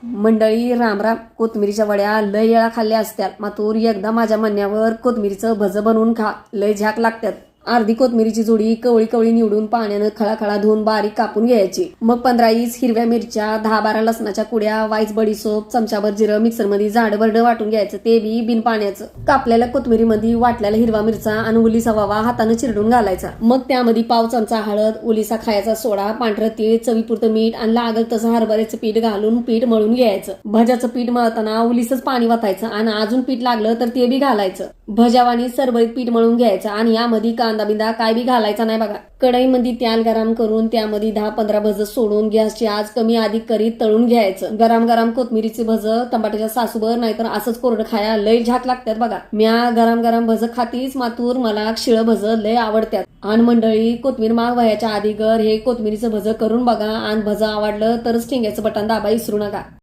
मंडळी रामराम. कोथमिरीच्या वड्या लय वेळा खाल्ल्या असत्या, मातूर एकदा माझ्या म्हणण्यावर कोथमिरीचं भजं बनवून खा, लय झाक लागतात. अर्धी कोथमिरीची जोडी कवळी कवळी निवडून पाण्यानं खळाखळा धुवून बारीक कापून घ्यायची. मग 15-20 हिरव्या मिरच्या, 10-12 लसणाच्या कुड्या, वाईच बडीसोप, चमचाभर जिरं मिक्सरमध्ये जाडभरड वाटून घ्यायचं, ते बी बिन पाण्याचं. कापलेल्या कोथमिरीमध्ये वाटलेला हिरवा मिरचा आणि उलीसा वावा हातानं चिरडून घालायचा. मग त्यामध्ये पाव चमचा हळद, उलीसा खायचा सोडा, पांढरं तीळ, चवीपुरतं मीठ आणि लागल तसं हरभऱ्याचं पीठ घालून पीठ मळून घ्यायचं. भज्याचं पीठ मळताना उलीसच पाणी वाटायचं आणि अजून पीठ लागलं तर ते बी घालायचं. भज्यावानी सरभरीत पीठ मळून घ्यायचं आणि यामध्ये कांदा बिंदा काय बी घालायचा नाही बघा. कढईमध्ये तेल गरम करून त्यामध्ये 10-15 भज सोडून गॅसची आज कमी अधिक करीत तळून घ्यायचं. गरम गरम कोथमिरीचे भज टमाट्याच्या सासूबर नाहीतर असंच कोरडं खाया लय झाक लागतात बघा. म्या गरम गरम भज खातीच, मातूर मला शिळ भज लय आवडतात. आणि मंडळी, कोथमीर माग व्हायच्या आधी हे कोथमिरीचं भज करून बघा आणि भज आवडलं तरच ठेंग्याचं बटन दाबा विसरू नका.